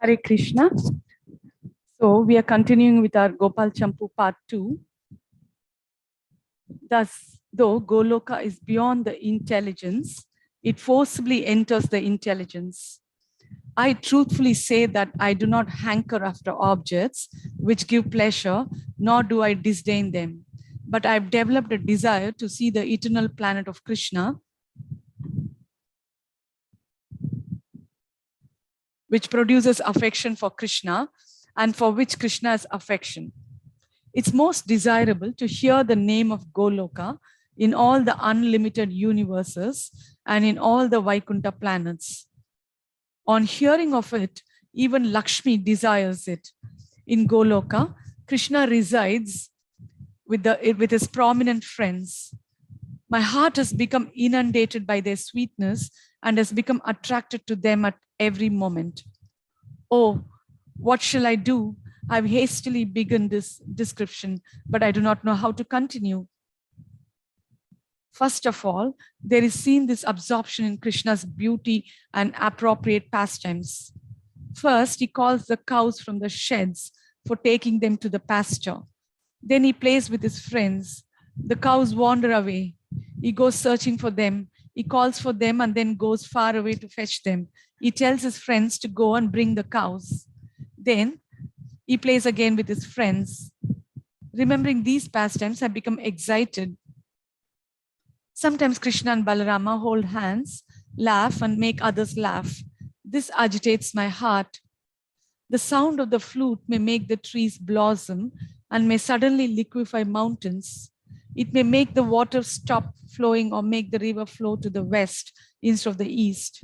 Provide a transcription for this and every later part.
Hare Krishna. So we are continuing with our Gopal Campū part 2. Thus, though Goloka is beyond the intelligence, it forcibly enters the intelligence. I truthfully say that I do not hanker after objects which give pleasure, nor do I disdain them. But I have developed a desire to see the eternal planet of Krishna, which produces affection for Krishna and for which Krishna has affection. It's most desirable to hear the name of Goloka in all the unlimited universes and in all the Vaikuntha planets. On hearing of it, even Lakshmi desires it. In Goloka, Krishna resides with his prominent friends. My heart has become inundated by their sweetness and has become attracted to them at every moment. Oh, what shall I do? I've hastily begun this description, but I do not know how to continue. First of all, there is seen this absorption in Krishna's beauty and appropriate pastimes. First, he calls the cows from the sheds for taking them to the pasture. Then he plays with his friends. The cows wander away. He goes searching for them. He calls for them and then goes far away to fetch them. He tells his friends to go and bring the cows. Then he plays again with his friends. Remembering these pastimes, I become excited. Sometimes Krishna and Balarama hold hands, laugh, and make others laugh. This agitates my heart. The sound of the flute may make the trees blossom and may suddenly liquefy mountains. It may make the water stop flowing or make the river flow to the west instead of the east.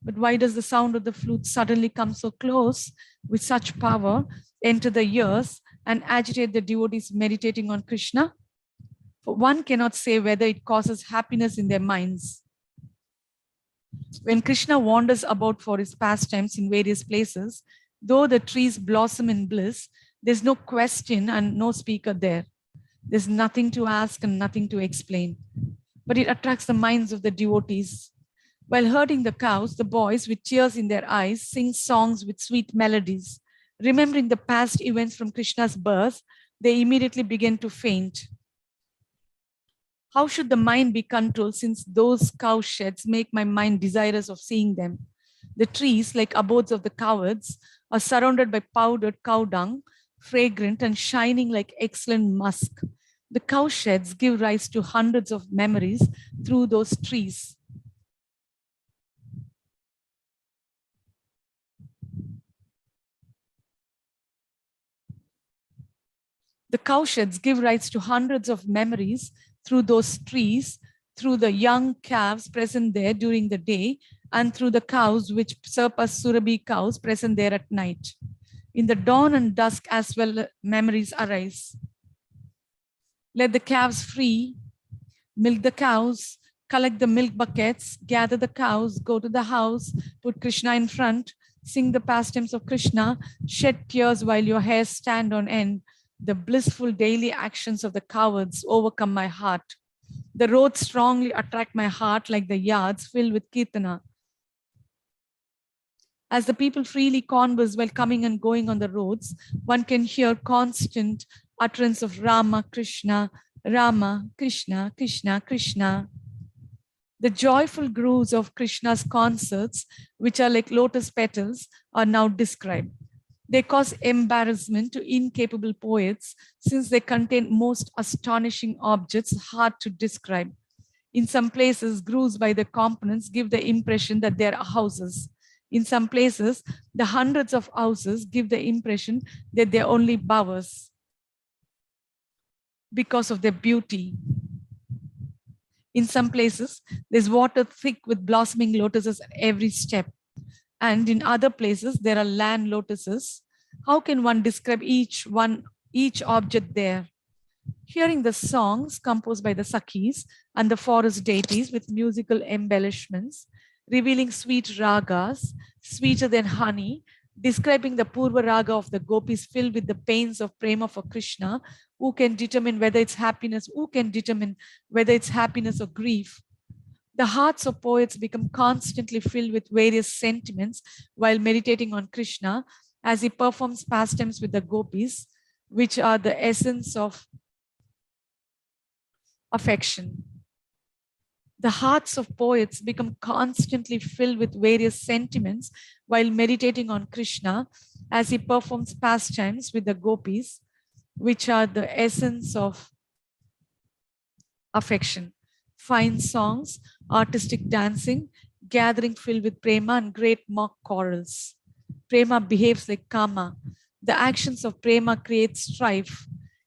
But why does the sound of the flute suddenly come so close with such power, enter the ears, and agitate the devotees meditating on Krishna? For one cannot say whether it causes happiness in their minds. When Krishna wanders about for his pastimes in various places, though the trees blossom in bliss, there's no question and no speaker there. There's nothing to ask and nothing to explain. But it attracts the minds of the devotees. While herding the cows, the boys with tears in their eyes sing songs with sweet melodies. Remembering the past events from Krishna's birth, they immediately begin to faint. How should the mind be controlled since those cow sheds make my mind desirous of seeing them? The trees, like abodes of the cowards, are surrounded by powdered cow dung, fragrant and shining like excellent musk. The cow sheds give rise to hundreds of memories through those trees. The cow sheds give rise to hundreds of memories through those trees, through the young calves present there during the day, and through the cows which surpass Surabhi cows present there at night. In the dawn and dusk as well, memories arise. Let the calves free, milk the cows, collect the milk buckets, gather the cows, go to the house, put Krishna in front, sing the pastimes of Krishna, shed tears while your hairs stand on end. The blissful daily actions of the cowards overcome my heart. The roads strongly attract my heart like the yards filled with kirtana. As the people freely converse while coming and going on the roads, one can hear constant utterance of Rama, Krishna, Rama, Krishna, Krishna, Krishna. The joyful grooves of Krishna's concerts, which are like lotus petals, are now described. They cause embarrassment to incapable poets since they contain most astonishing objects hard to describe. In some places, grooves by the components give the impression that they are houses. In some places, the hundreds of houses give the impression that they are only bowers because of their beauty. In some places, there's water thick with blossoming lotuses at every step. And in other places, there are land lotuses. How can one describe each object there? Hearing the songs composed by the Sakhis and the forest deities with musical embellishments, revealing sweet ragas, sweeter than honey, describing the Purva Raga of the gopis filled with the pains of prema for Krishna, who can determine whether it's happiness, who can determine whether it's happiness or grief. The hearts of poets become constantly filled with various sentiments while meditating on Krishna as he performs pastimes with the gopis, which are the essence of affection. The hearts of poets become constantly filled with various sentiments while meditating on Krishna as he performs pastimes with the gopis, which are the essence of affection. Fine songs, artistic dancing, gathering filled with prema and great mock chorals. Prema behaves like kama. The actions of prema create strife.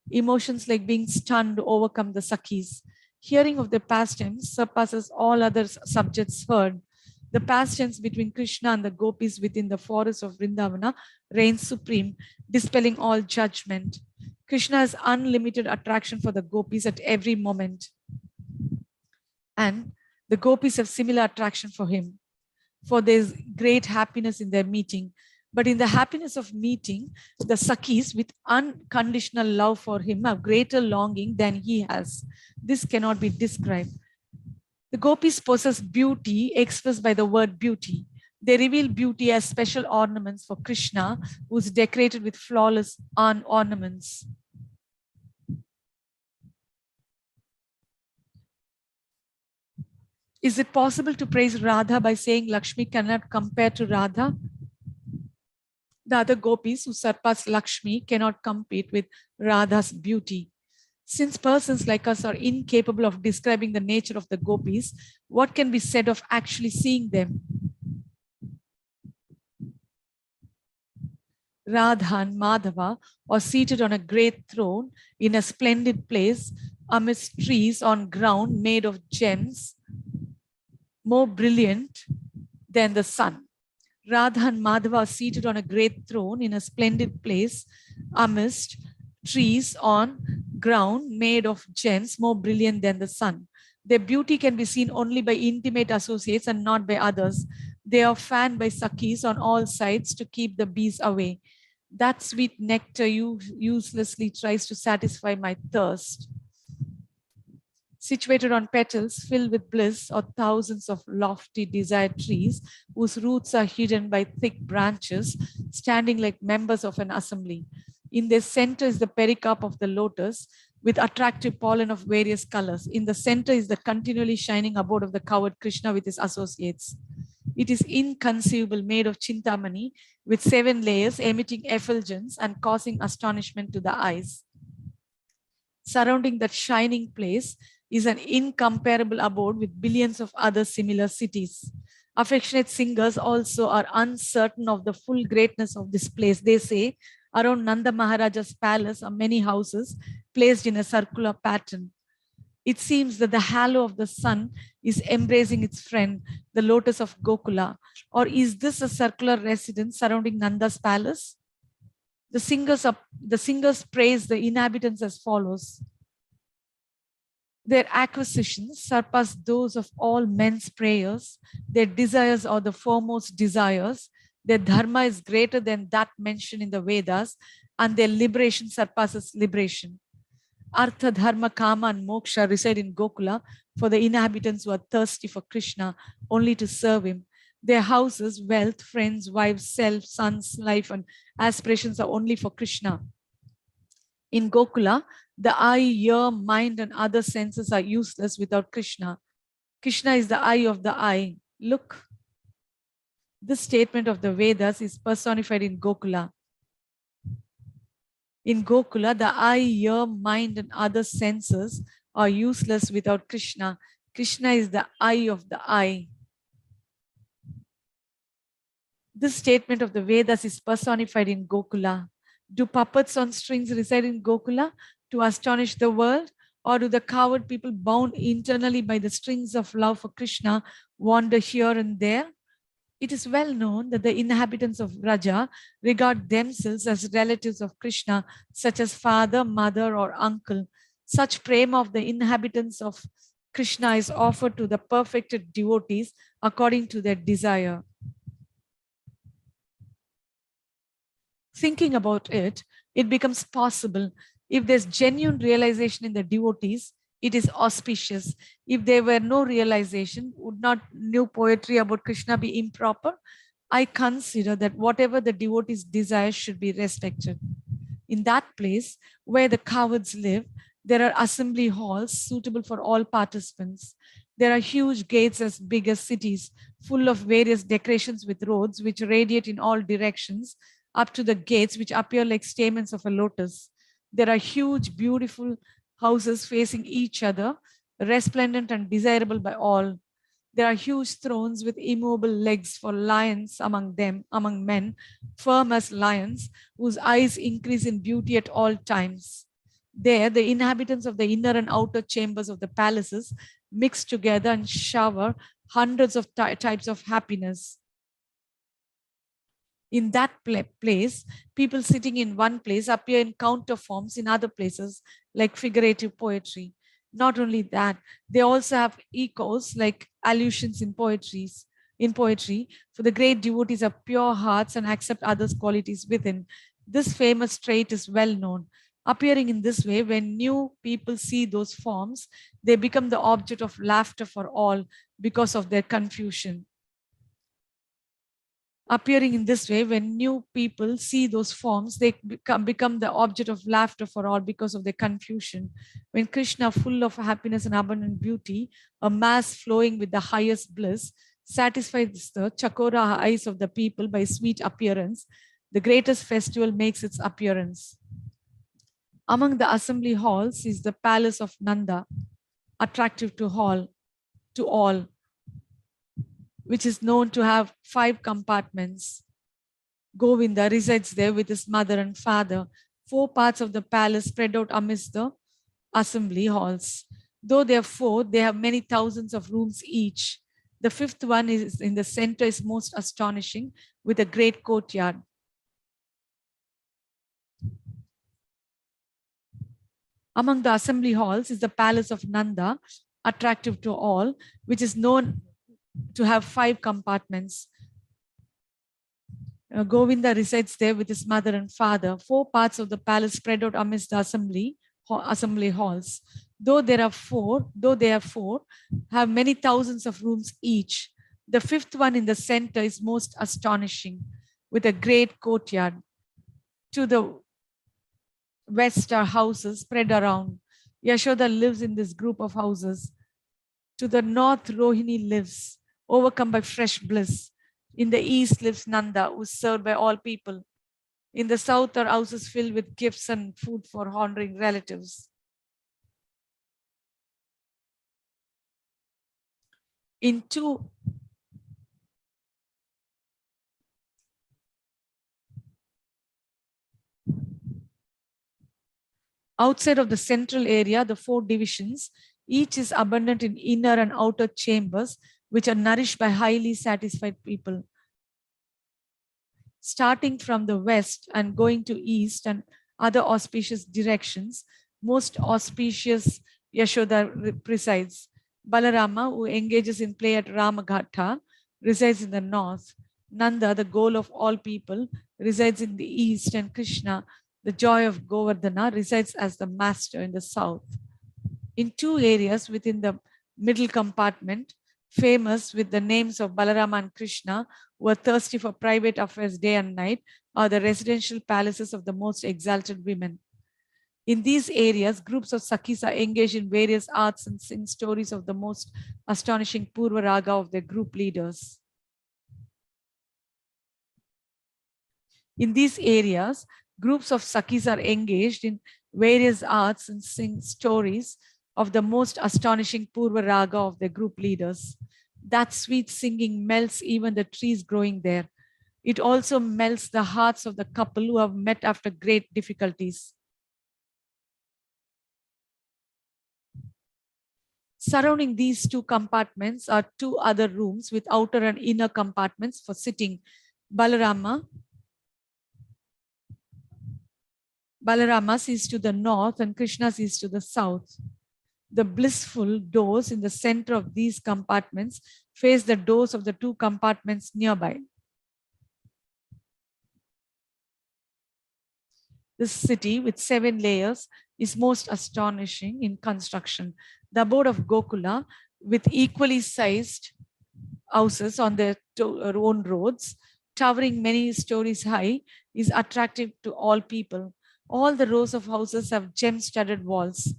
Emotions like being stunned overcome the sakhis. Hearing of their pastimes surpasses all other subjects heard. The pastimes between Krishna and the gopis within the forest of Vrindavana reign supreme, dispelling all judgment. Krishna has unlimited attraction for the gopis at every moment. And the gopis have similar attraction for him. For there is great happiness in their meeting. But in the happiness of meeting, the Sakhis with unconditional love for him have greater longing than he has. This cannot be described. The gopis possess beauty expressed by the word beauty. They reveal beauty as special ornaments for Krishna, who is decorated with flawless ornaments. Is it possible to praise Radha by saying Lakshmi cannot compare to Radha? The other gopis who surpass Lakshmi cannot compete with Radha's beauty. Since persons like us are incapable of describing the nature of the gopis, what can be said of actually seeing them? Radha and Madhava are seated on a great throne in a splendid place amidst trees on ground made of gems, more brilliant than the sun. Radha and Madhava are seated on a great throne in a splendid place amidst trees on ground made of gems more brilliant than the sun. Their beauty can be seen only by intimate associates and not by others. They are fanned by Sakhis on all sides to keep the bees away. That sweet nectar uselessly tries to satisfy my thirst. Situated on petals filled with bliss are thousands of lofty desired trees whose roots are hidden by thick branches, standing like members of an assembly. In their center is the pericarp of the lotus with attractive pollen of various colors. In the center is the continually shining abode of the coward Krishna with his associates. It is inconceivable, made of chintamani with 7 layers, emitting effulgence and causing astonishment to the eyes. Surrounding that shining place is an incomparable abode with billions of other similar cities. Affectionate singers also are uncertain of the full greatness of this place. They say, around Nanda Maharaja's palace are many houses placed in a circular pattern. It seems that the halo of the sun is embracing its friend, the lotus of Gokula. Or is this a circular residence surrounding Nanda's palace? The singers praise the inhabitants as follows. Their acquisitions surpass those of all men's prayers. Their desires are the foremost desires. Their dharma is greater than that mentioned in the Vedas, and their liberation surpasses liberation. Artha, Dharma, Kama, and Moksha reside in Gokula for the inhabitants who are thirsty for Krishna, only to serve him. Their houses, wealth, friends, wives, self, sons, life, and aspirations are only for Krishna. In Gokula, the eye, ear, mind, and other senses are useless without Krishna. Krishna is the eye of the eye. Look, this statement of the Vedas is personified in Gokula. In Gokula, the eye, ear, mind, and other senses are useless without Krishna. Krishna is the eye of the eye. This statement of the Vedas is personified in Gokula. Do puppets on strings reside in Gokula to astonish the world? Or do the coward people bound internally by the strings of love for Krishna wander here and there? It is well known that the inhabitants of Vraja regard themselves as relatives of Krishna, such as father, mother, or uncle. Such prema of the inhabitants of Krishna is offered to the perfected devotees according to their desire. Thinking about it, it becomes possible if there's genuine realization in the devotees, It is auspicious. If there were no realization, would not new poetry about Krishna be improper? I consider that whatever the devotees desire should be respected. In that place where the cowards live, there are assembly halls suitable for all participants. There are huge gates as big as cities, full of various decorations with roads which radiate in all directions up to the gates which appear like stamens of a lotus. There are huge, beautiful houses facing each other, resplendent and desirable by all. There are huge thrones with immovable legs for lions among them, among men, firm as lions, whose eyes increase in beauty at all times. There, the inhabitants of the inner and outer chambers of the palaces mix together and shower hundreds of types of happiness. In that place, people sitting in one place appear in counter forms in other places, like figurative poetry. Not only that, they also have echoes like allusions in poetry, for the great devotees have pure hearts and accept others' qualities within. This famous trait is well known. Appearing in this way, when new people see those forms, they become the object of laughter for all because of their confusion. Appearing in this way, when new people see those forms, they become the object of laughter for all because of their confusion. When Krishna, full of happiness and abundant beauty, a mass flowing with the highest bliss, satisfies the chakora eyes of the people by sweet appearance, the greatest festival makes its appearance. Among the assembly halls is the palace of Nanda, attractive to all, which is known to have 5 compartments. Govinda resides there with his mother and father. 4 parts of the palace spread out amidst the assembly halls. Though there are 4, they have many thousands of rooms each. The 5th one is in the center is most astonishing, with a great courtyard. Among the assembly halls is the palace of Nanda, attractive to all, which is known to have 5 compartments. Govinda resides there with his mother and father. 4 parts of the palace spread out amidst the assembly halls. Though they are 4, have many thousands of rooms each. The 5th one in the center is most astonishing, with a great courtyard. To the west are houses spread around. Yashoda lives in this group of houses. To the north, Rohini lives, overcome by fresh bliss. In the east lives Nanda, who is served by all people. In the south are houses filled with gifts and food for honoring relatives. Outside of the central area, the 4 divisions, each is abundant in inner and outer chambers, which are nourished by highly satisfied people. Starting from the west and going to east and other auspicious directions, most auspicious Yashoda presides. Balarama, who engages in play at Ramaghatha, resides in the north. Nanda, the goal of all people, resides in the east, and Krishna, the joy of Govardhana, resides as the master in the south. In 2 areas within the middle compartment, famous with the names of Balarama and Krishna, who are thirsty for private affairs day and night, are the residential palaces of the most exalted women. In these areas, groups of Sakhis are engaged in various arts and sing stories of the most astonishing Purva Raga of their group leaders. In these areas, groups of Sakhis are engaged in various arts and sing stories of the most astonishing Purva Raga of their group leaders. That sweet singing melts even the trees growing there. It also melts the hearts of the couple who have met after great difficulties. Surrounding these 2 compartments are 2 other rooms with outer and inner compartments for sitting. Balarama sees to the north and Krishna sees to the south. The blissful doors in the center of these compartments face the doors of the 2 compartments nearby. This city with 7 layers is most astonishing in construction. The abode of Gokula, with equally sized houses on their own roads, towering many stories high, is attractive to all people. All the rows of houses have gem-studded walls.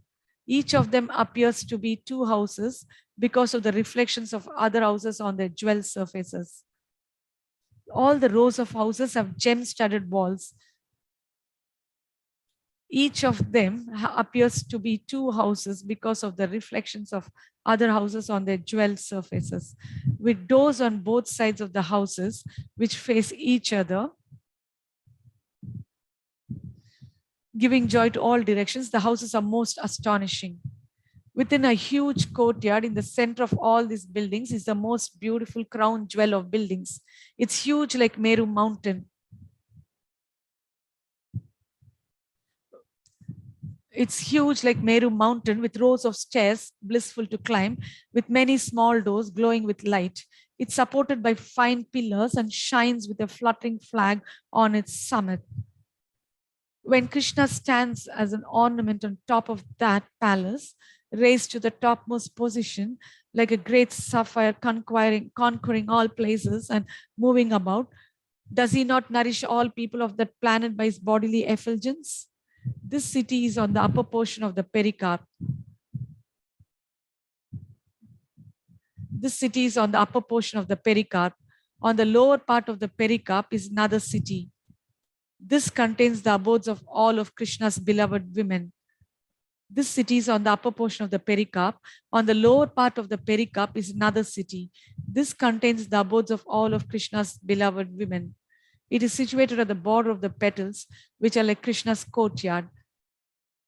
Each of them appears to be 2 houses because of the reflections of other houses on their jewel surfaces. All the rows of houses have gem-studded walls. Each of them appears to be 2 houses because of the reflections of other houses on their jewel surfaces, with doors on both sides of the houses which face each other, giving joy to all directions. The houses are most astonishing. Within a huge courtyard in the center of all these buildings is the most beautiful crown jewel of buildings. It's huge like Meru Mountain. It's huge like Meru Mountain with rows of stairs, blissful to climb, with many small doors glowing with light. It's supported by fine pillars and shines with a fluttering flag on its summit. When Krishna stands as an ornament on top of that palace, raised to the topmost position, like a great sapphire conquering all places and moving about, does he not nourish all people of that planet by his bodily effulgence? This city is on the upper portion of the pericarp. This city is on the upper portion of the pericarp. On the lower part of the pericarp is another city. This contains the abodes of all of Krishna's beloved women. This city is on the upper portion of the pericarp. On the lower part of the pericarp is another city. This contains the abodes of all of Krishna's beloved women. It is situated at the border of the petals, which are like Krishna's courtyard.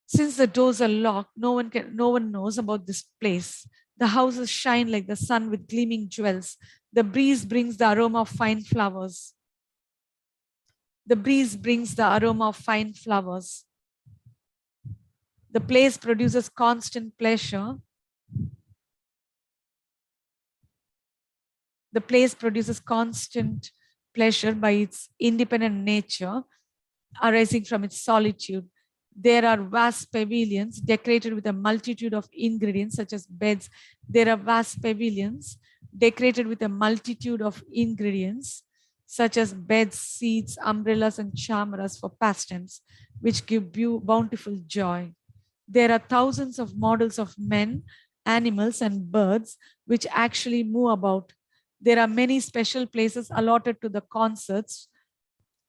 Since the doors are locked, no one knows about this place. The houses shine like the sun with gleaming jewels. The breeze brings the aroma of fine flowers. The breeze brings the aroma of fine flowers. The place produces constant pleasure. The place produces constant pleasure by its independent nature arising from its solitude. There are vast pavilions decorated with a multitude of ingredients such as beds. There are vast pavilions decorated with a multitude of ingredients such as beds, seats, umbrellas, and chamaras for pastimes, which give bountiful joy. There are thousands of models of men, animals, and birds which actually move about. There are many special places allotted to the concerts.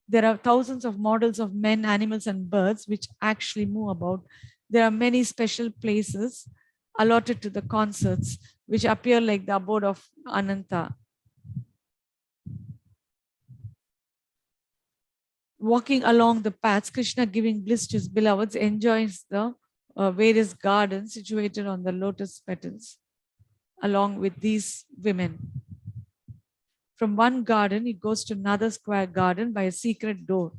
There are thousands of models of men, animals, and birds which actually move about. There are many special places allotted to the concerts which appear like the abode of Ananta. Walking along the paths, Krishna, giving bliss to his beloveds, enjoys the various gardens situated on the lotus petals along with these women. From one garden, he goes to another square garden by a secret door.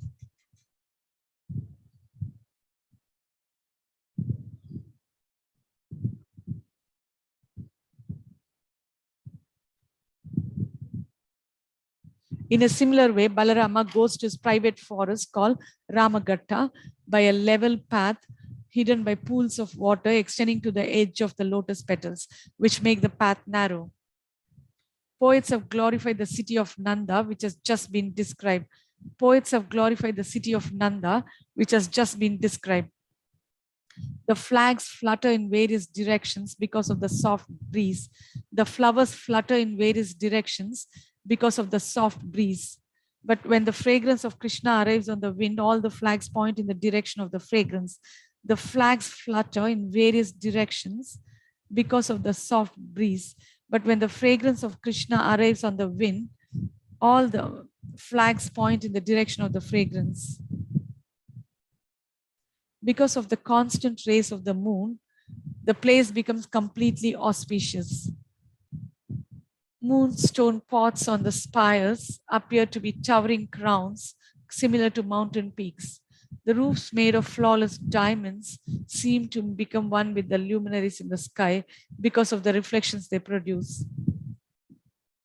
In a similar way, Balarama goes to his private forest called Ramagatta by a level path hidden by pools of water extending to the edge of the lotus petals, which make the path narrow. Poets have glorified the city of Nanda, which has just been described. Poets have glorified the city of Nanda, which has just been described. The flags flutter in various directions because of the soft breeze. The flowers flutter in various directions because of the soft breeze. But when the fragrance of Krishna arrives on the wind, all the flags point in the direction of the fragrance. The flags flutter in various directions because of the soft breeze. But when the fragrance of Krishna arrives on the wind, all the flags point in the direction of the fragrance. Because of the constant rays of the moon, the place becomes completely auspicious. Moonstone pots on the spires appear to be towering crowns similar to mountain peaks. The roofs made of flawless diamonds seem to become one with the luminaries in the sky because of the reflections they produce.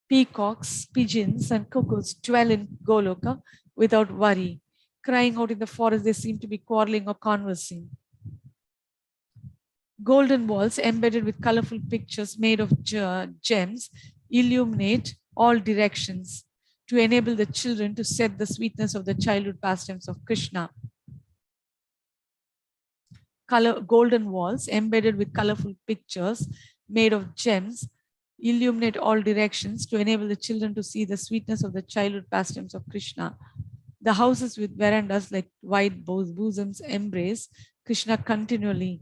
Peacocks, pigeons, and cuckoos dwell in Goloka without worry. Crying out in the forest, they seem to be quarreling or conversing. Golden walls embedded with colorful pictures made of gems illuminate all directions to enable the children to set the sweetness of the childhood pastimes of Krishna. Golden walls embedded with colorful pictures made of gems illuminate all directions to enable the children to see the sweetness of the childhood pastimes of Krishna. The houses with verandas like wide bosoms embrace Krishna continually.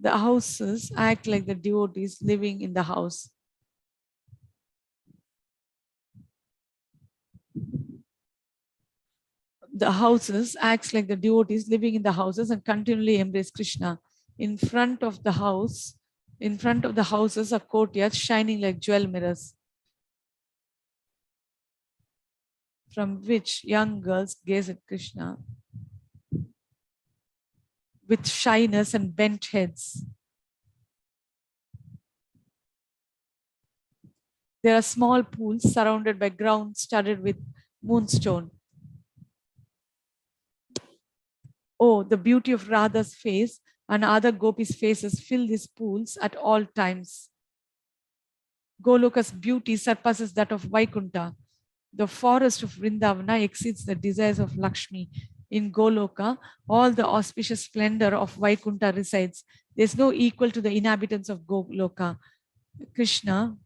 The houses act like the devotees living in the house. The houses acts like the devotees living in the houses and continually embrace Krishna. In front of the houses are courtyards shining like jewel mirrors, from which young girls gaze at Krishna with shyness and bent heads. There are small pools surrounded by ground studded with moonstone. Oh, the beauty of Radha's face and other gopis' faces fill these pools at all times. Goloka's beauty surpasses that of Vaikunta. The forest of Vrindavana exceeds the desires of Lakshmi. In Goloka, all the auspicious splendor of Vaikunta resides. There is no equal to the inhabitants of Goloka. Krishna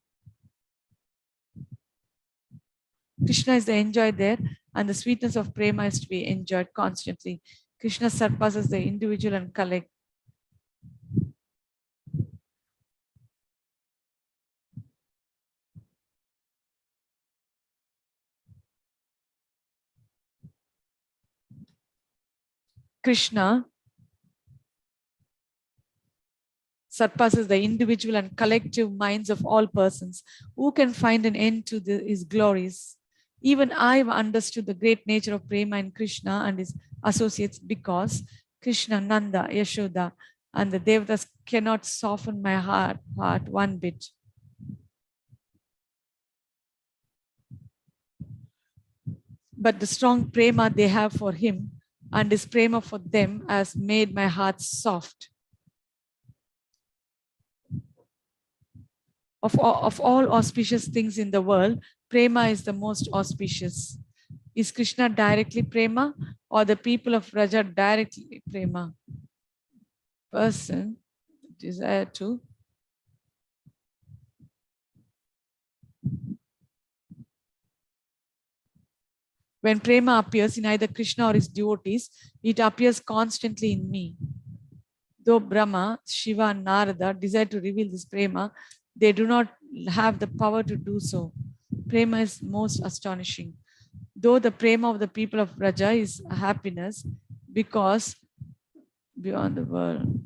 is the enjoy there, and the sweetness of prema is to be enjoyed constantly. Krishna surpasses the individual and collective. Krishna surpasses the individual and collective minds of all persons. Who can find an end to his glories? Even I have understood the great nature of prema in Krishna and his associates, because Krishna, Nanda, Yashoda, and the Devatas cannot soften my heart one bit. But the strong prema they have for him and his prema for them has made my heart soft. Of all auspicious things in the world, prema is the most auspicious. Is Krishna directly prema, or the people of Raja directly prema? Person desire to when prema appears in either Krishna or his devotees, it appears constantly in me. Though Brahma, Shiva, and Narada desire to reveal this prema, they do not have the power to do so. Prema is most astonishing. Though the prema of the people of Raja is happiness, because beyond the world.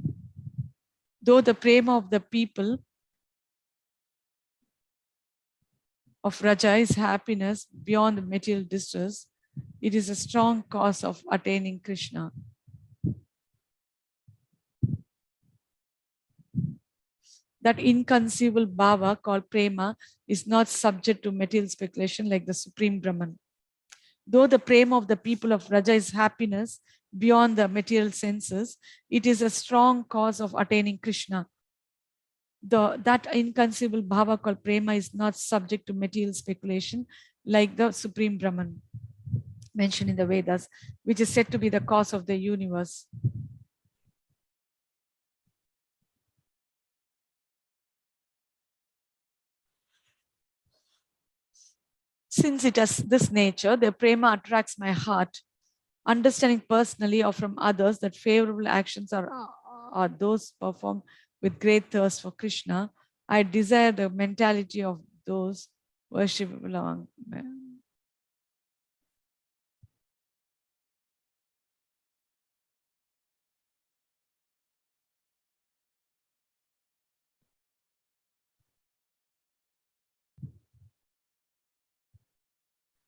Though the prema of the people of Raja is happiness beyond the material distress, it is a strong cause of attaining Krishna. That inconceivable bhava called prema is not subject to material speculation like the Supreme Brahman. Though the prema of the people of Raja is happiness beyond the material senses, it is a strong cause of attaining Krishna. That inconceivable bhava called prema is not subject to material speculation like the Supreme Brahman mentioned in the Vedas, which is said to be the cause of the universe. Since it has this nature, the prema attracts my heart. Understanding personally or from others that favorable actions are those performed with great thirst for Krishna, I desire the mentality of those worshipable among men.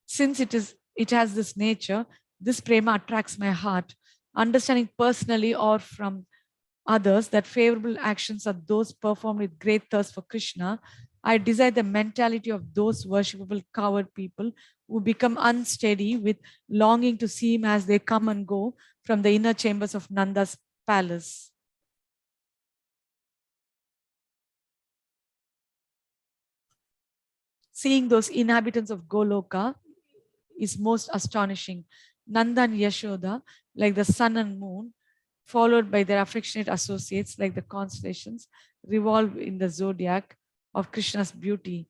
Since it has this nature, this prema attracts my heart. Understanding personally or from others that favorable actions are those performed with great thirst for Krishna, I desire the mentality of those worshipable coward people who become unsteady with longing to see him as they come and go from the inner chambers of Nanda's palace. Seeing those inhabitants of Goloka is most astonishing. Nanda and Yashoda, like the sun and moon, followed by their affectionate associates like the constellations, revolve in the zodiac of Krishna's beauty,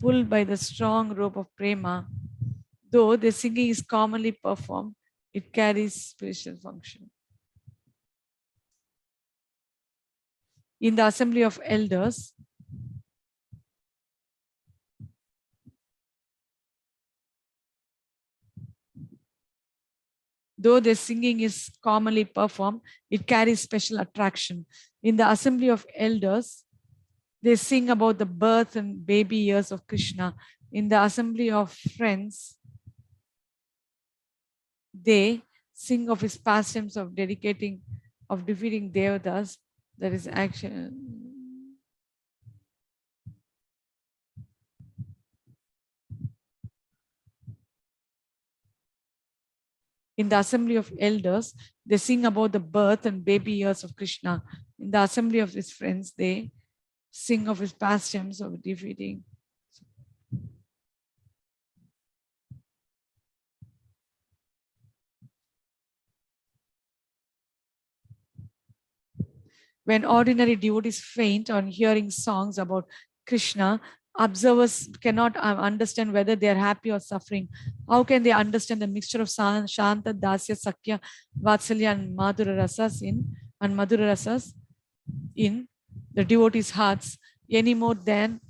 pulled by the strong rope of prema. Though the singing is commonly performed, it carries spiritual function. In the assembly of elders, though the singing is commonly performed, it carries special attraction. In the assembly of elders, they sing about the birth and baby years of Krishna. In the assembly of friends, they sing of his pastimes of defeating devatas. That is action. In the assembly of elders, they sing about the birth and baby years of Krishna. In the assembly of his friends, they sing of his pastimes of defeating. When ordinary devotees faint on hearing songs about Krishna, observers cannot understand whether they are happy or suffering. How can they understand the mixture of Shanta, Dasya, Sakya, Vatsalya, and Madhura Rasas in the devotees' hearts any more than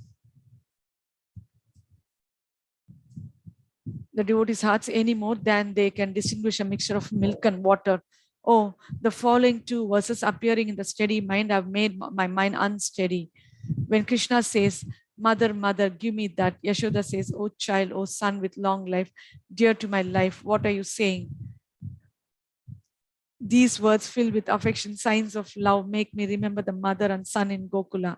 they can distinguish a mixture of milk and water? Oh, the following two verses appearing in the steady mind have made my mind unsteady. When Krishna says, Mother, mother, give me that, Yashoda says, oh child, oh son with long life, dear to my life, what are you saying? These words filled with affection, signs of love, make me remember the mother and son in Gokula.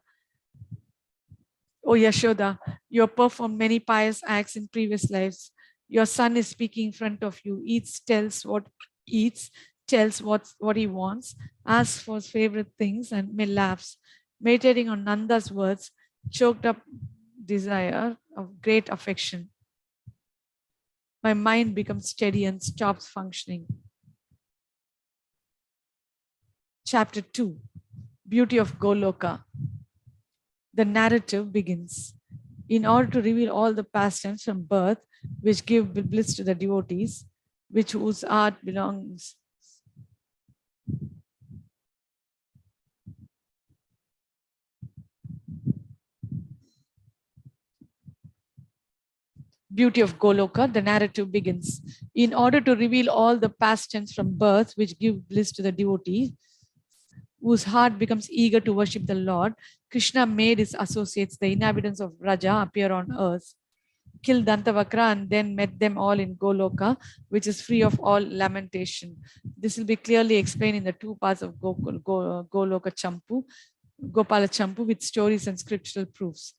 Oh Yashoda, you have performed many pious acts in previous lives. Your son is speaking in front of you. Tells what he wants, asks for his favorite things, and may laughs. Meditating on Nanda's words, choked up desire of great affection. My mind becomes steady and stops functioning. Chapter 2, Beauty of Goloka. The narrative begins. In order to reveal all the pastimes from birth, which give bliss to the devotees, whose art belongs beauty of Goloka, the narrative begins. In order to reveal all the pastimes from birth, which give bliss to the devotee, whose heart becomes eager to worship the Lord, Krishna made his associates, the inhabitants of Raja, appear on earth, killed Dantavakra, and then met them all in Goloka, which is free of all lamentation. This will be clearly explained in the two parts of Goloka Campū, Gopāla Campū, with stories and scriptural proofs.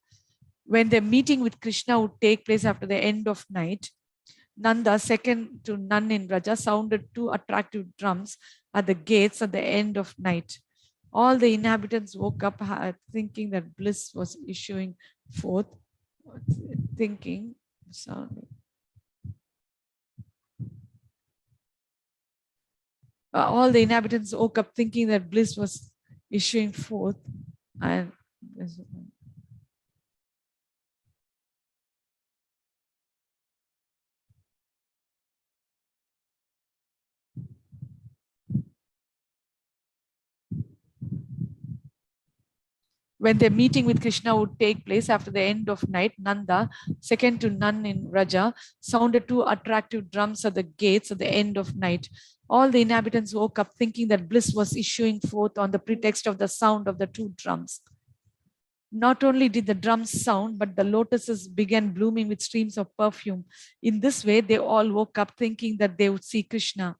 When the meeting with Krishna would take place after the end of night, Nanda, second to none in Raja, sounded two attractive drums at the gates at the end of night. All the inhabitants woke up thinking that bliss was issuing forth. All the inhabitants woke up thinking that bliss was issuing forth, and when the meeting with Krishna would take place after the end of night, Nanda, second to none in Raja, sounded two attractive drums at the gates at the end of night. All the inhabitants woke up thinking that bliss was issuing forth on the pretext of the sound of the two drums. Not only did the drums sound, but the lotuses began blooming with streams of perfume. In this way, they all woke up thinking that they would see Krishna.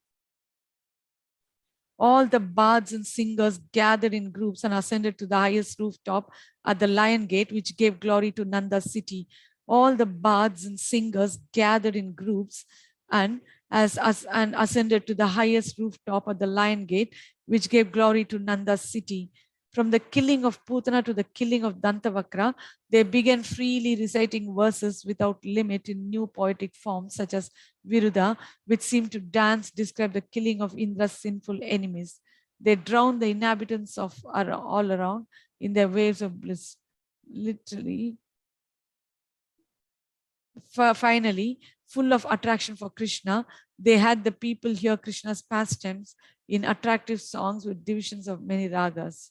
All the bards and singers gathered in groups and ascended to the highest rooftop at the Lion Gate, which gave glory to Nanda's city. All the bards and singers gathered in groups and ascended to the highest rooftop at the Lion Gate, which gave glory to Nanda's city. From the killing of Putana to the killing of Dantavakra, they began freely reciting verses without limit in new poetic forms such as Viruddha, which seemed to dance, describe the killing of Indra's sinful enemies. They drowned the inhabitants of all around in their waves of bliss. Literally, finally, full of attraction for Krishna, they had the people hear Krishna's pastimes in attractive songs with divisions of many ragas.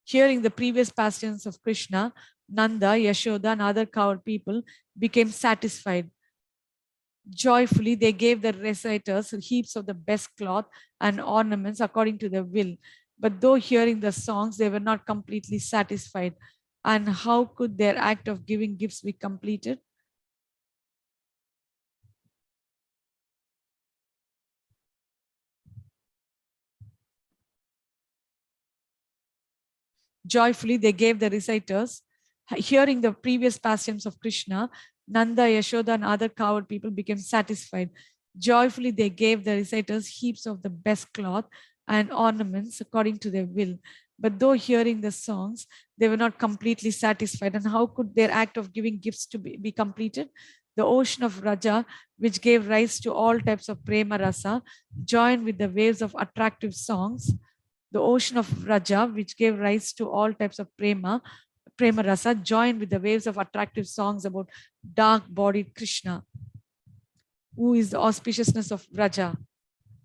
Hearing the previous pastimes of Krishna, Nanda, Yashoda, and other cowed people became satisfied. Joyfully, they gave the reciters heaps of the best cloth and ornaments according to their will. But though hearing the songs, they were not completely satisfied. And how could their act of giving gifts be completed? Joyfully, they gave the reciters, hearing the previous pastimes of Krishna, Nanda, Yashoda, and other cowed people became satisfied. Joyfully, they gave the reciters heaps of the best cloth and ornaments according to their will. But though hearing the songs, they were not completely satisfied. And how could their act of giving gifts to be completed? The ocean of Raja, which gave rise to all types of prema rasa, joined with the waves of attractive songs. The ocean of Raja, which gave rise to all types of prema rasa, joined with the waves of attractive songs about dark-bodied Krishna, who is the auspiciousness of Raja,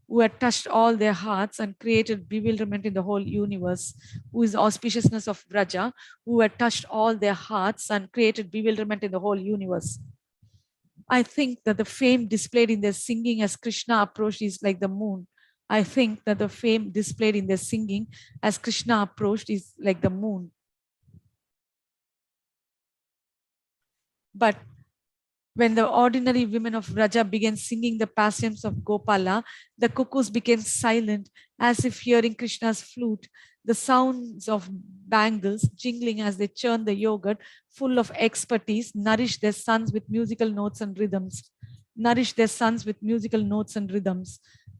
who had touched all their hearts and created bewilderment in the whole universe, who is the auspiciousness of Raja, who had touched all their hearts and created bewilderment in the whole universe. I think that the fame displayed in their singing as Krishna approached is like the moon. I think that the fame displayed in their singing as Krishna approached is like the moon. But when the ordinary women of Raja began singing the pastimes of Gopāla, the cuckoos became silent as if hearing Krishna's flute. The sounds of bangles jingling as they churned the yogurt, full of expertise, nourished their sons with musical notes and rhythms.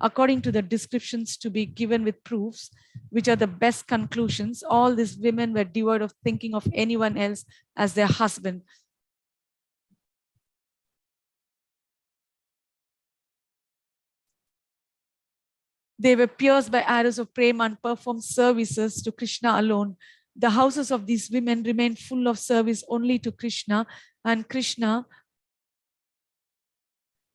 According to the descriptions to be given with proofs, which are the best conclusions, all these women were devoid of thinking of anyone else as their husband. They were pierced by arrows of prema and performed services to Krishna alone. The houses of these women remained full of service only to Krishna, and Krishna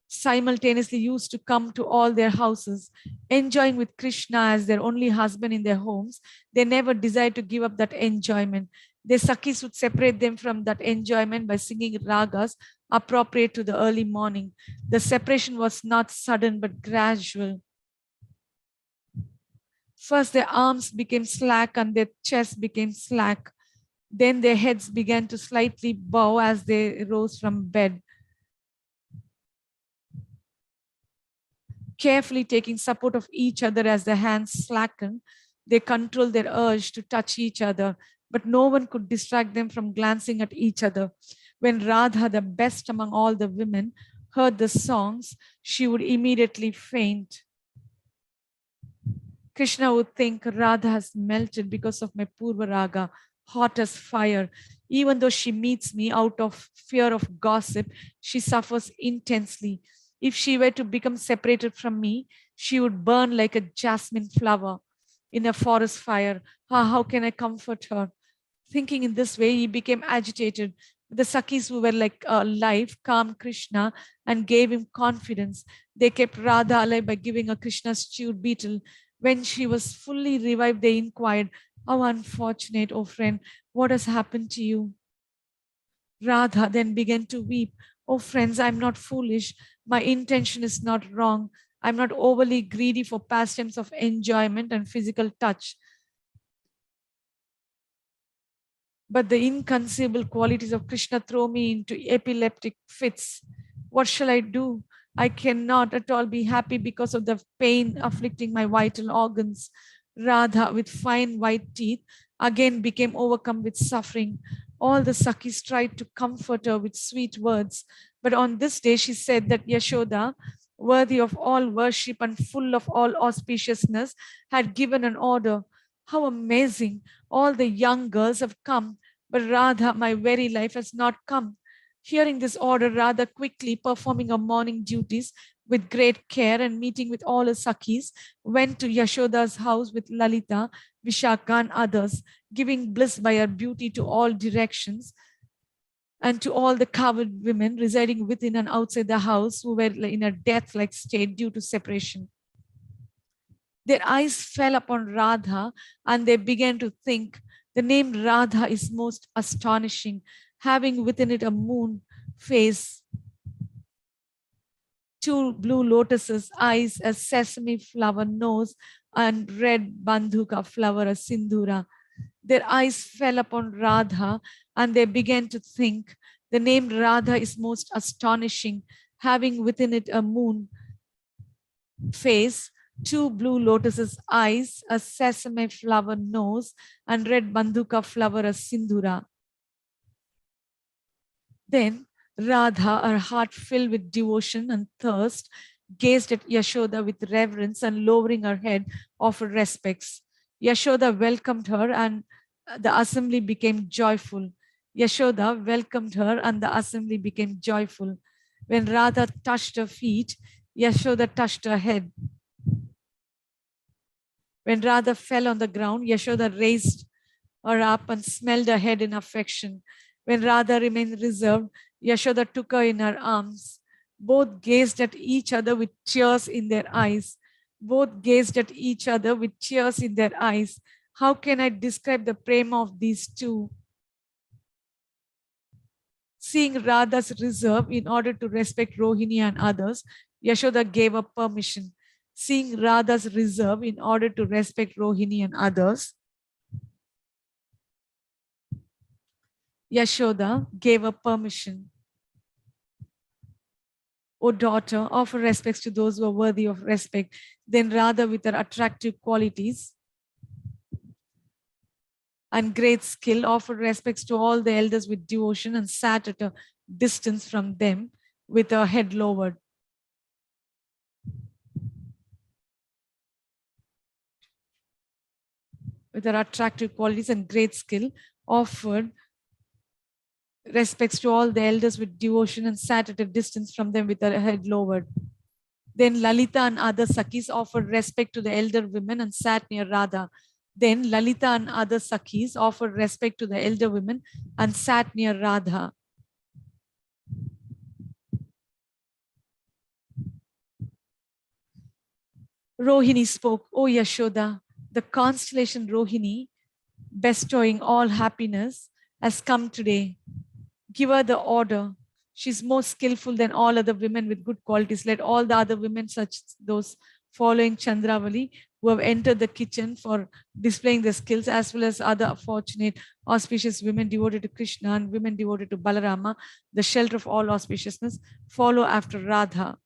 simultaneously used to come to all their houses, enjoying with Krishna as their only husband in their homes. They never desired to give up that enjoyment. Their Sakhis would separate them from that enjoyment by singing ragas appropriate to the early morning. The separation was not sudden but gradual. First, their arms became slack and their chests became slack. Then their heads began to slightly bow as they rose from bed. Carefully taking support of each other as their hands slackened, they controlled their urge to touch each other, but no one could distract them from glancing at each other. When Radha, the best among all the women, heard the songs, she would immediately faint. Krishna would think, Radha has melted because of my Purva Raga, hot as fire. Even though she meets me out of fear of gossip, she suffers intensely. If she were to become separated from me, she would burn like a jasmine flower in a forest fire. How can I comfort her? Thinking in this way, he became agitated. The Sakhis who were like alive calmed Krishna and gave him confidence. They kept Radha alive by giving her Krishna's chewed beetle. When she was fully revived, they inquired, how unfortunate, oh friend, what has happened to you? Radha then began to weep. Oh friends, I'm not foolish. My intention is not wrong. I'm not overly greedy for pastimes of enjoyment and physical touch. But the inconceivable qualities of Krishna throw me into epileptic fits. What shall I do? I cannot at all be happy because of the pain afflicting my vital organs. Radha, with fine white teeth, again became overcome with suffering. All the Sakhis tried to comfort her with sweet words. But on this day, she said that Yashoda, worthy of all worship and full of all auspiciousness, had given an order. How amazing! All the young girls have come, but Radha, my very life, has not come. Hearing this order, Radha, quickly performing her morning duties with great care and meeting with all her Sakhis, went to Yashoda's house with Lalita, Vishaka, and others, giving bliss by her beauty to all directions and to all the covered women residing within and outside the house who were in a death-like state due to separation. Their eyes fell upon Radha and they began to think, the name Radha is most astonishing, having within it a moon face, two blue lotuses, eyes, a sesame flower nose, and red bandhuka flower, a sindhura. Their eyes fell upon Radha and they began to think, the name Radha is most astonishing, having within it a moon face, two blue lotuses eyes, a sesame flower nose, and red bandhuka flower, a sindhura. Then Radha, her heart filled with devotion and thirst, gazed at Yashoda with reverence and lowering her head, offered respects. Yashoda welcomed her and the assembly became joyful. Yashoda welcomed her and the assembly became joyful. When Radha touched her feet, Yashoda touched her head. When Radha fell on the ground, Yashoda raised her up and smelled her head in affection. When Radha remained reserved, Yashoda took her in her arms. Both gazed at each other with tears in their eyes. Both gazed at each other with tears in their eyes. How can I describe the prema of these two? Seeing Radha's reserve in order to respect Rohini and others, Yashoda gave her permission. Seeing Radha's reserve in order to respect Rohini and others, Yashoda gave her permission. O daughter, offer respects to those who are worthy of respect. Then Radha, with her attractive qualities and great skill, offered respects to all the elders with devotion and sat at a distance from them with her head lowered. With her attractive qualities and great skill, offered respects to all the elders with devotion and sat at a distance from them with her head lowered. Then Lalita and other Sakhis offered respect to the elder women and sat near Radha. Then Lalita and other Sakhis offered respect to the elder women and sat near Radha. Rohini spoke, O Yashoda, the constellation Rohini, bestowing all happiness, has come today. Give her the order. She's more skillful than all other women with good qualities. Let all the other women, such those following Chandravali, who have entered the kitchen for displaying their skills, as well as other fortunate, auspicious women devoted to Krishna and women devoted to Balarama, the shelter of all auspiciousness, follow after Radha.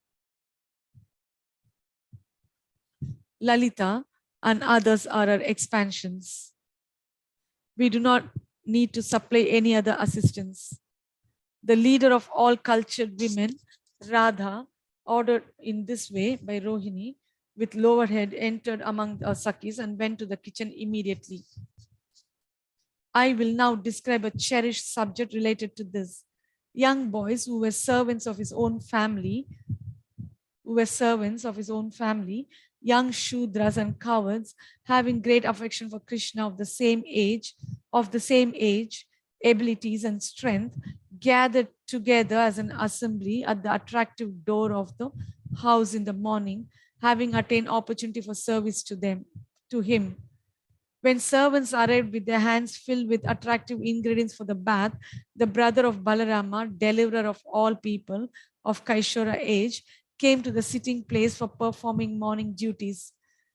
Lalita and others are our expansions. We do not need to supply any other assistance. The leader of all cultured women, Radha, ordered in this way by Rohini, with lowered head, entered among the Sakhis and went to the kitchen immediately. I will now describe a cherished subject related to this. Young boys who were servants of his own family, young Shudras and cowards, having great affection for Krishna of the same age, abilities and strength, gathered together as an assembly at the attractive door of the house in the morning, having attained opportunity for service to him. When servants arrived with their hands filled with attractive ingredients for the bath, the brother of Balarama, deliverer of all people of Kaishora age, came to the sitting place for performing morning duties.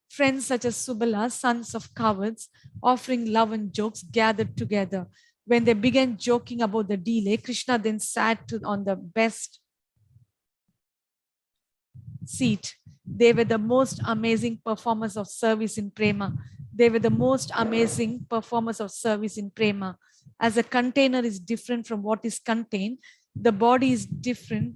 Friends such as Subala, sons of cowards, offering love and jokes, gathered together. When they began joking about the delay, Krishna then sat on the best seat. They were the most amazing performers of service in prema. They were the most amazing performers of service in prema. As a container is different from what is contained, the body is different.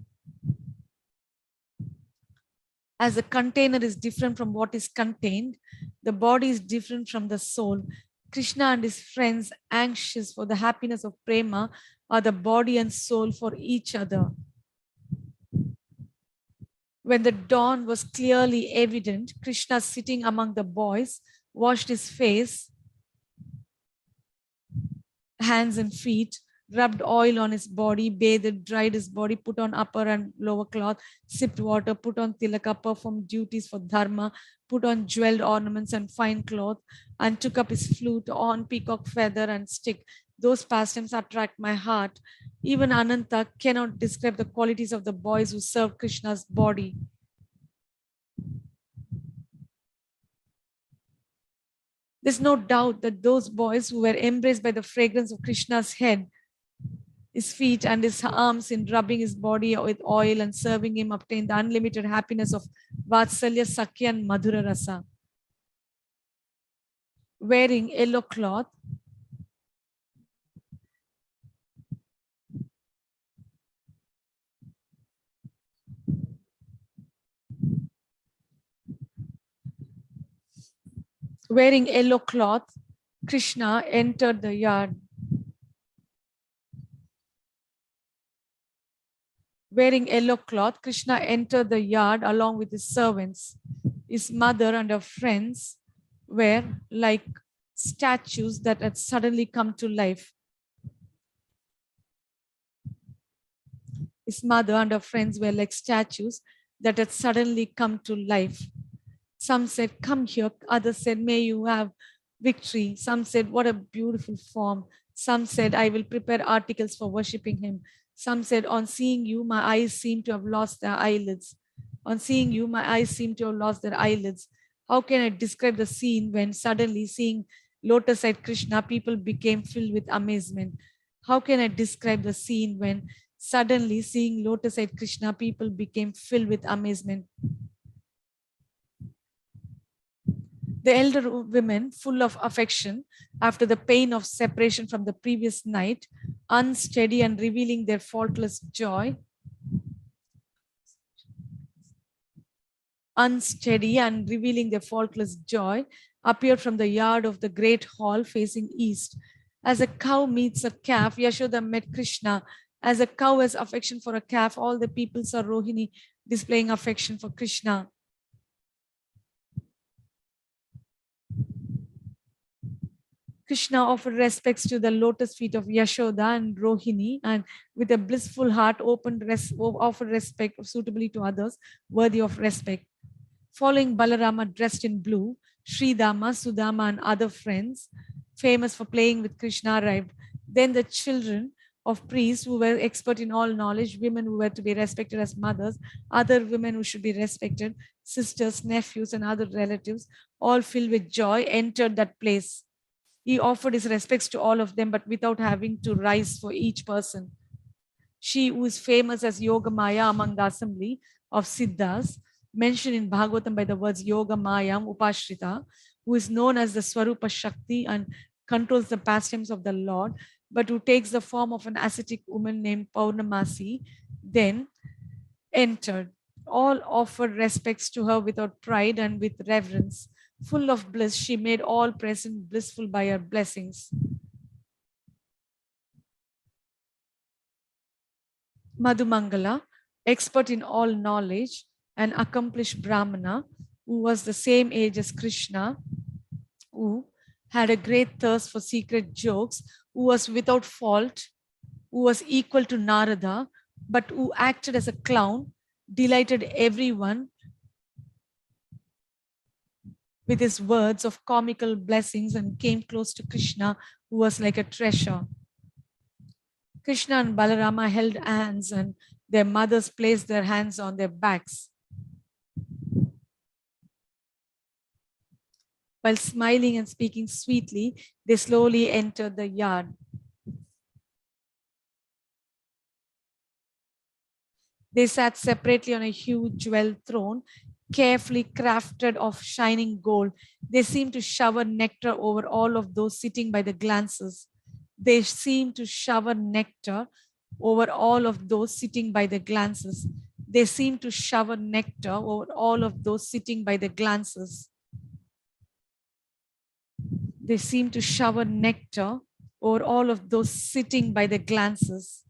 As a container is different from what is contained, the body is different from the soul. Krishna and his friends, anxious for the happiness of prema, are the body and soul for each other. When the dawn was clearly evident, Krishna, sitting among the boys, washed his face, hands and feet, rubbed oil on his body, bathed, dried his body, put on upper and lower cloth, sipped water, put on tilaka, performed duties for dharma, put on jeweled ornaments and fine cloth, and took up his flute, on peacock feather and stick. Those pastimes attract my heart. Even Ananta cannot describe the qualities of the boys who serve Krishna's body. There's no doubt that those boys who were embraced by the fragrance of Krishna's head, his feet and his arms, in rubbing his body with oil and serving him, obtained the unlimited happiness of Vatsalya, Sakya and Madhura Rasa. Wearing yellow cloth, Krishna entered the yard. Wearing yellow cloth, Krishna entered the yard along with his servants. His mother and her friends were like statues that had suddenly come to life. His mother and her friends were like statues that had suddenly come to life. Some said, "Come here." Others said, "May you have victory." Some said, "What a beautiful form." Some said, "I will prepare articles for worshipping him." Some said, "On seeing you, my eyes seem to have lost their eyelids." On seeing you, my eyes seem to have lost their eyelids. How can I describe the scene when suddenly, seeing lotus-eyed Krishna, people became filled with amazement? How can I describe the scene when suddenly, seeing lotus-eyed Krishna, people became filled with amazement? The elder women, full of affection, after the pain of separation from the previous night, unsteady and revealing their faultless joy, appeared from the yard of the great hall facing east. As a cow meets a calf, Yashoda met Krishna. As a cow has affection for a calf, all the people saw Rohini displaying affection for Krishna. Krishna offered respects to the lotus feet of Yashoda and Rohini, and with a blissful heart offered respect suitably to others worthy of respect. Following Balarama dressed in blue, Sridama, Sudama and other friends famous for playing with Krishna arrived. Then the children of priests who were expert in all knowledge, women who were to be respected as mothers, other women who should be respected, sisters, nephews and other relatives, all filled with joy, entered that place. He offered his respects to all of them, but without having to rise for each person. She who is famous as Yoga Maya among the assembly of Siddhas, mentioned in Bhagavatam by the words Yoga Mayam Upashrita, who is known as the Swarupa Shakti and controls the pastimes of the Lord, but who takes the form of an ascetic woman named Paurnamasi, then entered. All offered respects to her without pride and with reverence. Full of bliss, she made all present blissful by her blessings. Madhumangala, expert in all knowledge, an accomplished Brahmana who was the same age as Krishna, who had a great thirst for secret jokes, who was without fault, who was equal to Narada, but who acted as a clown, delighted everyone with his words of comical blessings and came close to Krishna, who was like a treasure. Krishna and Balarama held hands and their mothers placed their hands on their backs. While smiling and speaking sweetly, they slowly entered the yard. They sat separately on a huge jewel throne, carefully crafted of shining gold. They seemed to shower nectar over all of those sitting by the glances. They seemed to shower nectar over all of those sitting by the glances. They seemed to shower nectar over all of those sitting by the glances. They seemed to shower nectar over all of those sitting by the glances.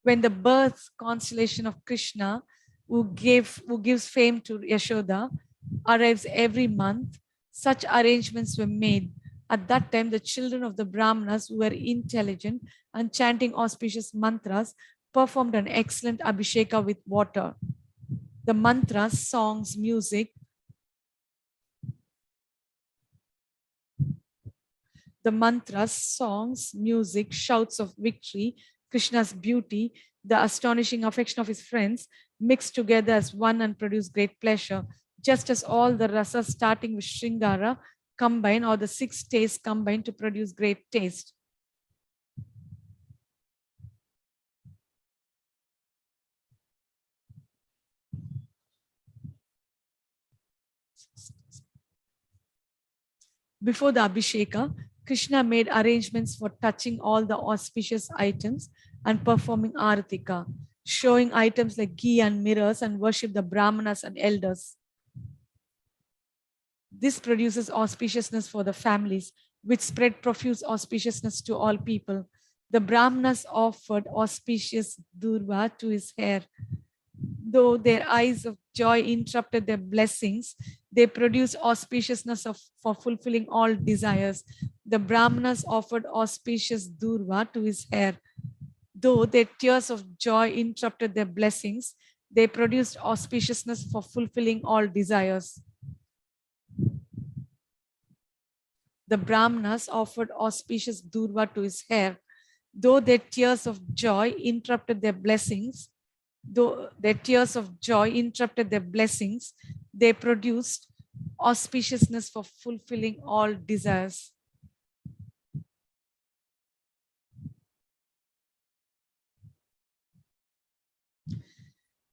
When the birth constellation of Krishna, who gives fame to Yashoda, arrives every month, such arrangements were made. At that time, the children of the Brahmanas, who were intelligent and chanting auspicious mantras, performed an excellent abhisheka with water. The mantras, songs, music, shouts of victory, Krishna's beauty, the astonishing affection of his friends, mixed together as one and produce great pleasure. Just as all the rasas starting with Shringara combine, or the 6 tastes combine to produce great taste. Before the Abhisheka, Krishna made arrangements for touching all the auspicious items and performing Aratika, showing items like ghee and mirrors, and worship the Brahmanas and elders. This produces auspiciousness for the families, which spread profuse auspiciousness to all people. The Brahmanas offered auspicious durva to his hair. Though their eyes of joy interrupted their blessings, they produced auspiciousness for fulfilling all desires. The Brahmanas offered auspicious durva to his hair. Though their tears of joy interrupted their blessings, they produced auspiciousness for fulfilling all desires. The Brahmanas offered auspicious durva to his hair. Though their tears of joy interrupted their blessings, they produced auspiciousness for fulfilling all desires.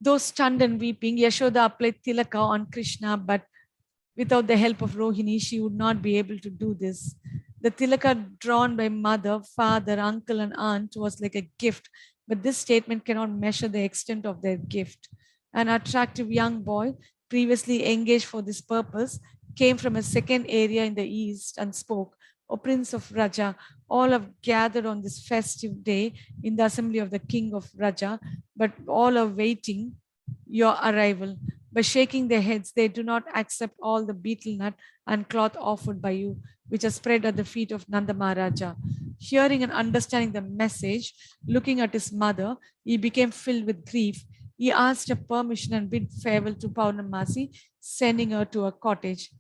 Though stunned and weeping, Yashoda applied tilaka on Krishna, but without the help of Rohini, she would not be able to do this. The tilaka drawn by mother, father, uncle, and aunt was like a gift, but this statement cannot measure the extent of their gift. An attractive young boy, previously engaged for this purpose, came from a second area in the east and spoke, "O Prince of Raja, all have gathered on this festive day in the assembly of the king of Raja, but all are waiting your arrival. By shaking their heads, they do not accept all the betel nut and cloth offered by you, which are spread at the feet of Nanda Maharaja." Hearing and understanding the message, looking at his mother, he became filled with grief. He asked her permission and bid farewell to Paurnamasi, sending her to a cottage.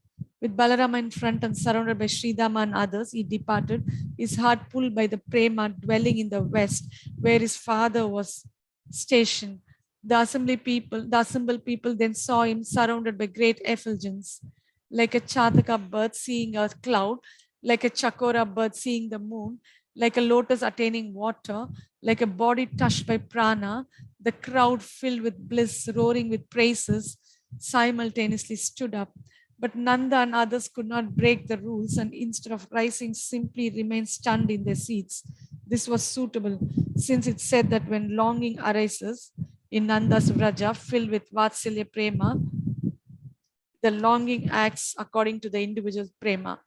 With Balarama in front and surrounded by Sridhama and others, he departed, his heart pulled by the Prema dwelling in the west, where his father was stationed. The assembled people then saw him surrounded by great effulgence, like a Chataka bird seeing a cloud, like a Chakora bird seeing the moon, like a lotus attaining water, like a body touched by prana. The crowd, filled with bliss, roaring with praises, simultaneously stood up. But Nanda and others could not break the rules, and instead of rising, simply remained stunned in their seats. This was suitable, since it said that when longing arises in Nanda's Vraja, filled with Vatsalya Prema, the longing acts according to the individual's prema.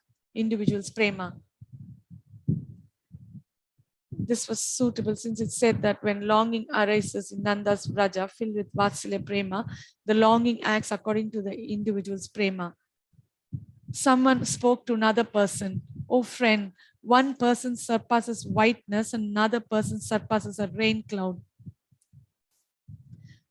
This was suitable, since it said that when longing arises in Nanda's Vraja, filled with Vatsalya Prema, the longing acts according to the individual's prema. Someone spoke to another person, "Oh friend, one person surpasses whiteness and another person surpasses a rain cloud.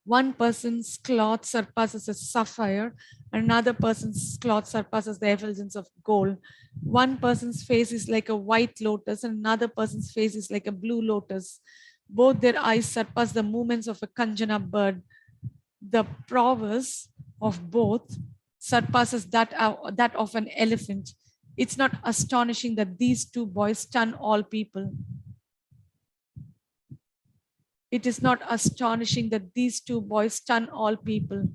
One person's cloth surpasses a sapphire, and another person's cloth surpasses the effulgence of gold. One person's face is like a white lotus, and another person's face is like a blue lotus. Both their eyes surpass the movements of a Kanjana bird. The prowess of both surpasses that of an elephant. It's not astonishing that these two boys stun all people." It is not astonishing that these two boys stun all people.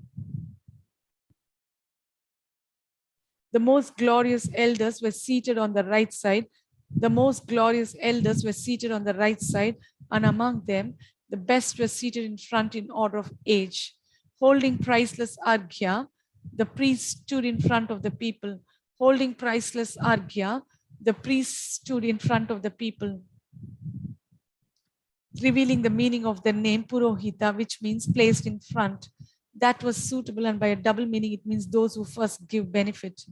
The most glorious elders were seated on the right side. The most glorious elders were seated on the right side, and among them, the best were seated in front in order of age. Holding priceless arghya, the priest stood in front of the people. Holding priceless arghya, the priest stood in front of the people, revealing the meaning of the name Purohita, which means placed in front. That was suitable, and by a double meaning, it means those who first give benefit.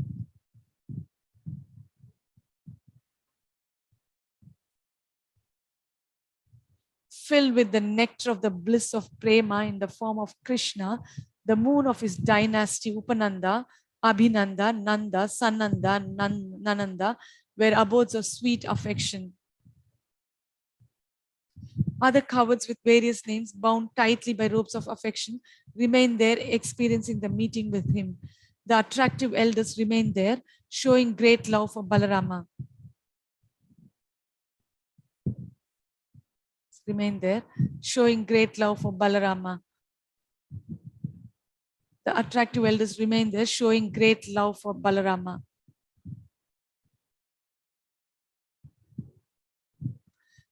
Filled with the nectar of the bliss of prema in the form of Krishna, the moon of his dynasty, Upananda, Abhinanda, Nanda, Sananda, Nananda, were abodes of sweet affection. Other cowards with various names, bound tightly by ropes of affection, remained there, experiencing the meeting with him. The attractive elders remained there, showing great love for Balarama. Remained there, showing great love for Balarama. The attractive elders remained there, showing great love for Balarama.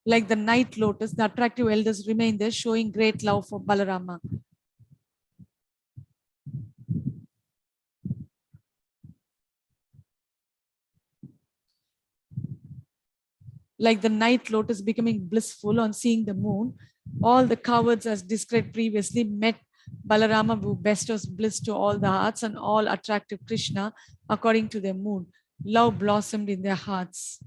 Like the night lotus, the attractive elders remained there, showing great love for Balarama. Like the night lotus becoming blissful on seeing the moon, all the cowards, as described previously, met Balarama, who bestows bliss to all the hearts, and all attractive Krishna according to their mood. Love blossomed in their hearts.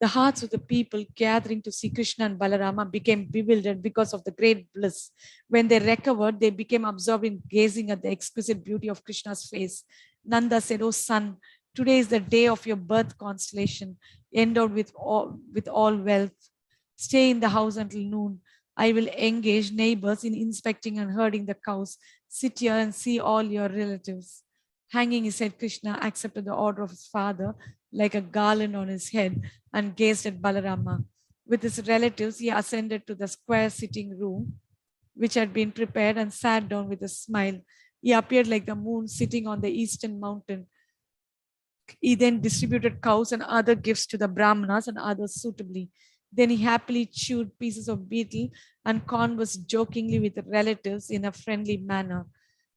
The hearts of the people gathering to see Krishna and Balarama became bewildered because of the great bliss. When they recovered, they became absorbed in gazing at the exquisite beauty of Krishna's face. Nanda said, "Oh son, today is the day of your birth constellation, endowed with all wealth. Stay in the house until noon. I will engage neighbors in inspecting and herding the cows. Sit here and see all your relatives." Hanging his head, Krishna accepted the order of his father like a garland on his head and gazed at Balarama. With his relatives, he ascended to the square sitting room, which had been prepared, and sat down with a smile. He appeared like the moon sitting on the eastern mountain. He then distributed cows and other gifts to the Brahmanas and others suitably. Then he happily chewed pieces of betel and conversed jokingly with the relatives in a friendly manner.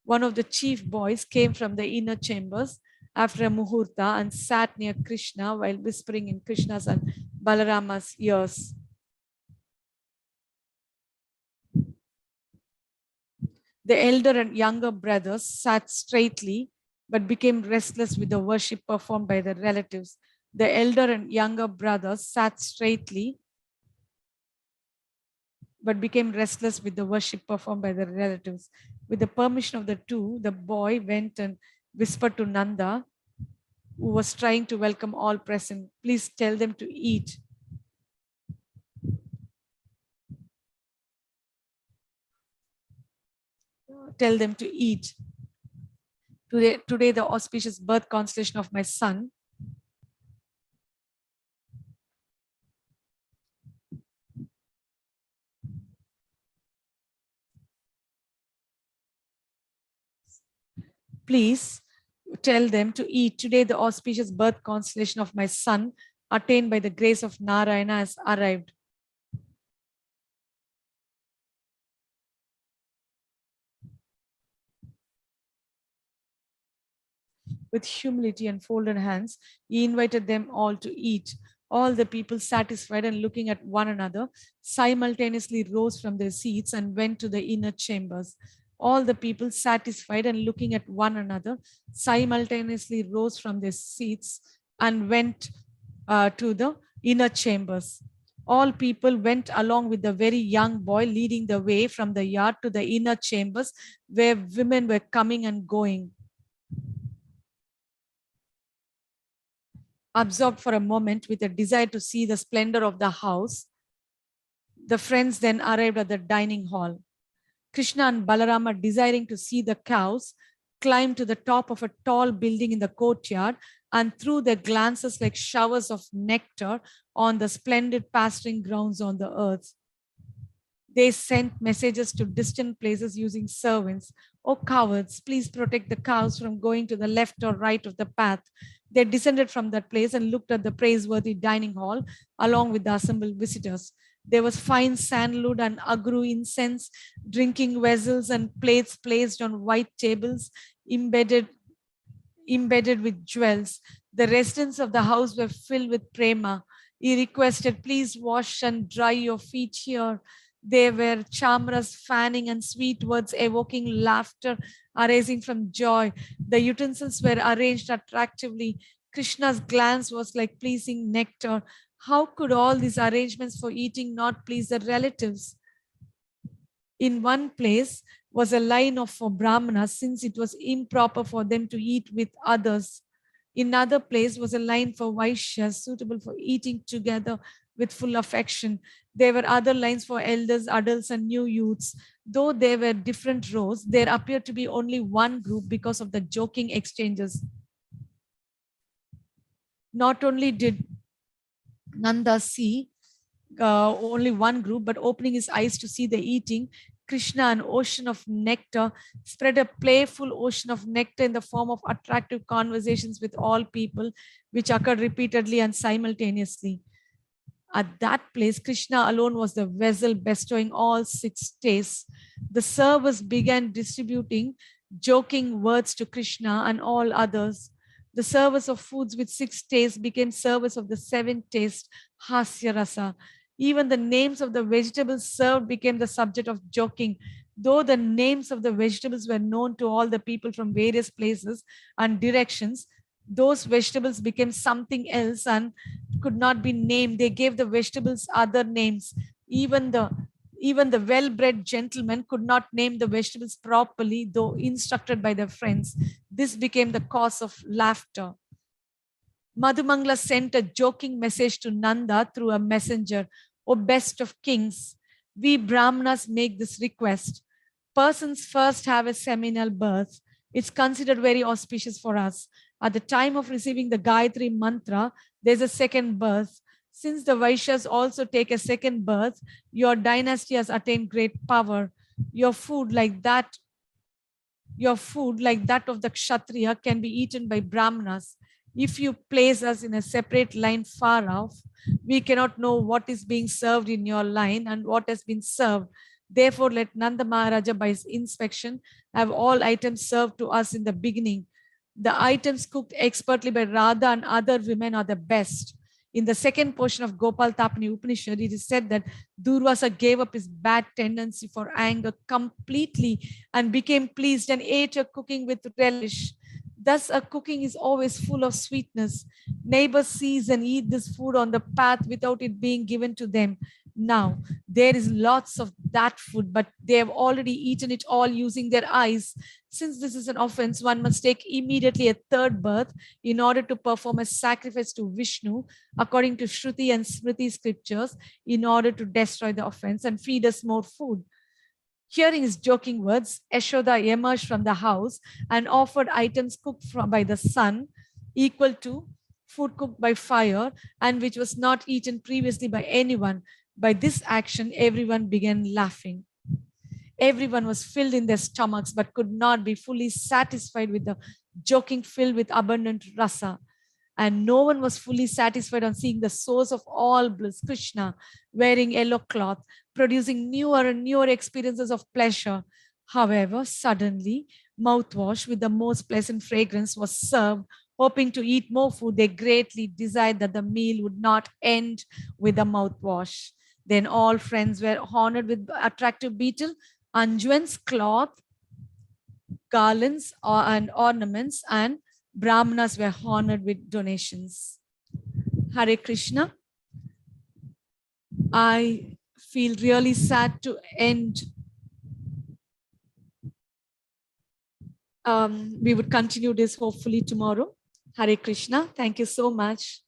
One of the chief boys came from the inner chambers after a muhurta and sat near Krishna while whispering in Krishna's and Balarama's ears. The elder and younger brothers sat straightly but became restless with the worship performed by the relatives. The elder and younger brothers sat straightly but became restless with the worship performed by the relatives. With the permission of the two, the boy went and whispered to Nanda, who was trying to welcome all present, "Please tell them to eat." Tell them to eat. Today, the auspicious birth constellation of my son, please tell them to eat. Today, the auspicious birth constellation of my son, attained by the grace of Narayana, has arrived. With humility and folded hands, he invited them all to eat. All the people, satisfied and looking at one another, simultaneously rose from their seats and went to the inner chambers. All the people, satisfied and looking at one another, simultaneously rose from their seats and went to the inner chambers. All people went along with the very young boy, leading the way from the yard to the inner chambers, where women were coming and going. Absorbed for a moment with a desire to see the splendor of the house, the friends then arrived at the dining hall. Krishna and Balarama, desiring to see the cows, climbed to the top of a tall building in the courtyard and threw their glances like showers of nectar on the splendid pasturing grounds on the earth. They sent messages to distant places using servants. "Oh, cowards, please protect the cows from going to the left or right of the path." They descended from that place and looked at the praiseworthy dining hall along with the assembled visitors. There was fine sandalwood and agru incense, drinking vessels and plates placed on white tables, embedded with jewels. The residents of the house were filled with prema. He requested, "Please wash and dry your feet here." There were chamras fanning and sweet words evoking laughter arising from joy. The utensils were arranged attractively. Krishna's glance was like pleasing nectar. How could all these arrangements for eating not please the relatives? In one place was a line for brahmanas, since it was improper for them to eat with others. In another place was a line for vaishyas, suitable for eating together with full affection. There were other lines for elders, adults, and new youths. Though there were different rows, there appeared to be only one group because of the joking exchanges. Not only did Nanda see only one group, but opening his eyes to see the eating, Krishna, an ocean of nectar, spread a playful ocean of nectar in the form of attractive conversations with all people, which occurred repeatedly and simultaneously. At that place, Krishna alone was the vessel bestowing all 6 tastes. The servers began distributing joking words to Krishna and all others. The servers of foods with 6 tastes became servers of the 7th taste, Hasya Rasa. Even the names of the vegetables served became the subject of joking. Though the names of the vegetables were known to all the people from various places and directions, those vegetables became something else and could not be named. They gave the vegetables other names. Even the well-bred gentlemen could not name the vegetables properly, though instructed by their friends. This became the cause of laughter. Madhumangala sent a joking message to Nanda through a messenger. "O best of kings, we Brahmanas make this request. Persons first have a seminal birth. It's considered very auspicious for us. At the time of receiving the Gayatri mantra, there's a second birth. Since the Vaishyas also take a second birth, your dynasty has attained great power. Your food, like that of the Kshatriya, can be eaten by Brahmanas. If you place us in a separate line far off, we cannot know what is being served in your line and what has been served. Therefore, let Nanda Maharaja, by his inspection, have all items served to us in the beginning. The items cooked expertly by Radha and other women are the best." In the second portion of Gopāla Tapani Upanishad, it is said that Durvasa gave up his bad tendency for anger completely and became pleased and ate her cooking with relish. Thus, a cooking is always full of sweetness. Neighbors seize and eat this food on the path without it being given to them. Now, there is lots of that food, but they have already eaten it all using their eyes. Since this is an offense, one must take immediately a third birth in order to perform a sacrifice to Vishnu, according to Shruti and Smriti scriptures, in order to destroy the offense and feed us more food. Hearing his joking words, Yashoda emerged from the house and offered items cooked by the sun, equal to food cooked by fire, and which was not eaten previously by anyone. By this action, everyone began laughing. Everyone was filled in their stomachs, but could not be fully satisfied with the joking filled with abundant rasa. And no one was fully satisfied on seeing the source of all bliss, Krishna, wearing yellow cloth, producing newer and newer experiences of pleasure. However, suddenly, mouthwash with the most pleasant fragrance was served. Hoping to eat more food, they greatly desired that the meal would not end with the mouthwash. Then all friends were honored with attractive betel, anjuans, cloth, garlands, and ornaments, and Brahmanas were honored with donations. Hare Krishna. I feel really sad to end. We would continue this hopefully tomorrow. Hare Krishna. Thank you so much.